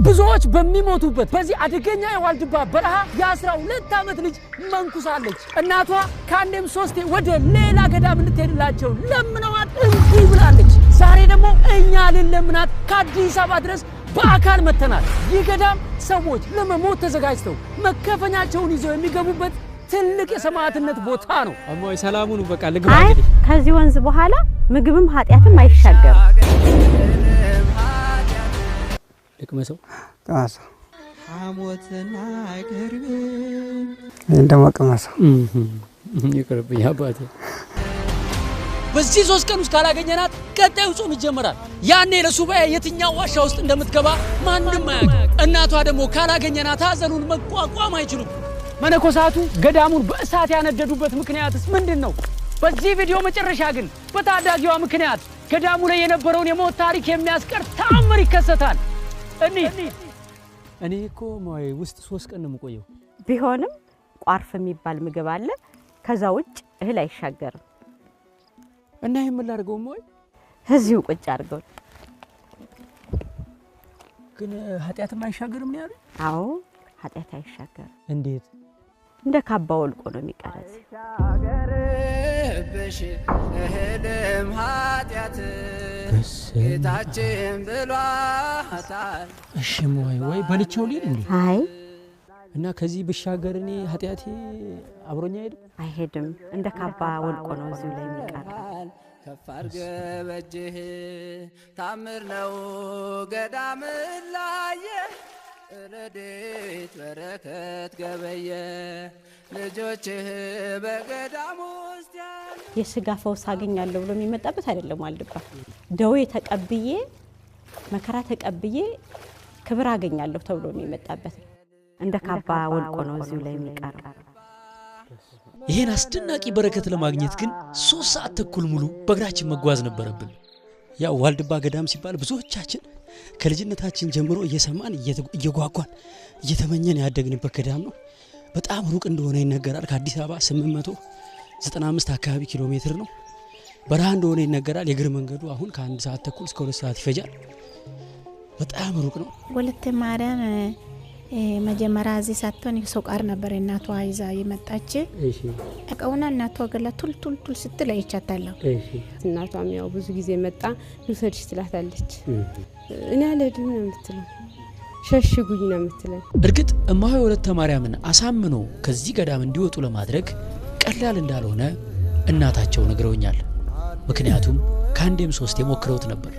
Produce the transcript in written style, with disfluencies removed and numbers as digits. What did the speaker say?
ብዙዎች በሚሞቱበት በዚህ አደገኛ የዋልድባ በረሃ የ12 ዓመት ልጅ መንኩሳለች። እናቷ ካንዴም ሶስቴ ወደ ሌላ ገዳም እንድትሄድላቸው ለምነዋት እንቢ ብላለች። ዛሬ ደግሞ እኛ ለምናት ከአዲስ አበባ ድረስ በአካል መተናል። ይህ ገዳም ሰዎች ለመሞት ተዘጋጅተው መከፈኛቸውን ይዘው የሚገቡበት ትልቅ የሰማዕትነት ቦታ ነው። አሞይ ሰላሙን በቃ ልግባ እንግዲህ ከዚህ ወንዝ በኋላ ምግብም ኃጢያትም አይሻገርም። ልቅመሰው ቃሳ አሞትና አይቀርብ እንደማቀማሰው ይቅርብኝ አባቴ። በዚህ 3 ቀን ውስጥ ካላገኘናት ቀጣዩ ጾም ይጀምራል። ያኔ ለሱባኤ የትኛው ዋሻ ውስጥ እንደምትገባ ማንንም አያውቅም። እናቷ ደግሞ ካላገኘናት ሐዘኑን መቋቋም አይችሉም። መነኮሳቱ ገዳሙን በእሳት ያነደዱበት ምክንያትስ ምንድነው? በዚህ ቪዲዮ መጨረሻ ግን በታዳጊዋ ምክንያት ገዳሙ ላይ የነበረውን የሞት ታሪክ የሚያስቀር ተአምር ይከሰታል። እኔ እኮ ማይ ውስጥ 3 ቀን ነው የምቆየው። ቢሆንም ቋርፍ የሚባል ምግብ አለ። ከዛ ውጭ እህል አይሻገርም። እና ይሄን ምን ላድርገው ማይ? እዚሁ ቁጭ አድርገው። ግን ኃጢያትም አይሻገርም ነው ያለው? አዎ ኃጢያት አይሻገርም። እንዴት? እንደ ካባ ወልቆ ነው የሚቀረጽ። ሻገርብሽ እህልም ኃጢያት ጌታችን ብሏታል። እሺ ማይ ወይ በልቼው ልሂድ እንዴ? አይ እና ከዚህ ብሻገር እኔ ኃጢያቴ አብሮኛ አይሄድም። እንደ ካባ ወልቆ ነው እዚሁ ላይ የሚቀረጽ። ከፍ አድርገህ በእጅህ ታምር ነው ገዳም ላይ ረድኤት በረከት ገበየ ልጆችህ በገዳም ውስጥ ያሉ የሥጋ ፈውስ አገኛለሁ ብሎ የሚመጣበት አይደለም። ዋልድባ ደዌ ተቀብዬ መከራ ተቀብዬ ክብር አገኛለሁ ተብሎ የሚመጣበት እንደ ካባ ወልቆ ነው እዚሁ ላይ የሚቀረው። ይሄን አስደናቂ በረከት ለማግኘት ግን 3 ሰዓት ተኩል ሙሉ በእግራችን መጓዝ ነበረብን። ያው ዋልድባ ገዳም ሲባል ብዙዎቻችን ከልጅነታችን ጀምሮ እየሰማን እየጓጓን እየተመኘን ያደግንበት ገዳም ነው። በጣም ሩቅ እንደሆነ ይነገራል። ከአዲስ አበባ 895 አካባቢ ኪሎ ሜትር ነው። በረሃ እንደሆነ ይነገራል። የእግር መንገዱ አሁን ከ1 ሰዓት ተኩል እስከ 2 ሰዓት ይፈጃል። በጣም ሩቅ ነው። ወለተ ማርያም መጀመሪያ እዚህ ሳትሆን ሶቃር ነበር እናቷ ይዛ የመጣች። እሺ እቀውና እናቷ ገላ ቱል ስትል አይቻታለሁ። እሺ እናቷም ያው ብዙ ጊዜ መጣ ልውሰድሽ ትላታለች። እኔ አልሄድም ነው የምትለው፣ ሸሽጉኝ ነው የምትለው። እርግጥ እማሆይ ወለተ ማርያምን አሳምኖ ከዚህ ገዳም እንዲወጡ ለማድረግ ቀላል እንዳልሆነ እናታቸው ነግረውኛል። ምክንያቱም ካንዴም 3 ሞክረውት ነበር።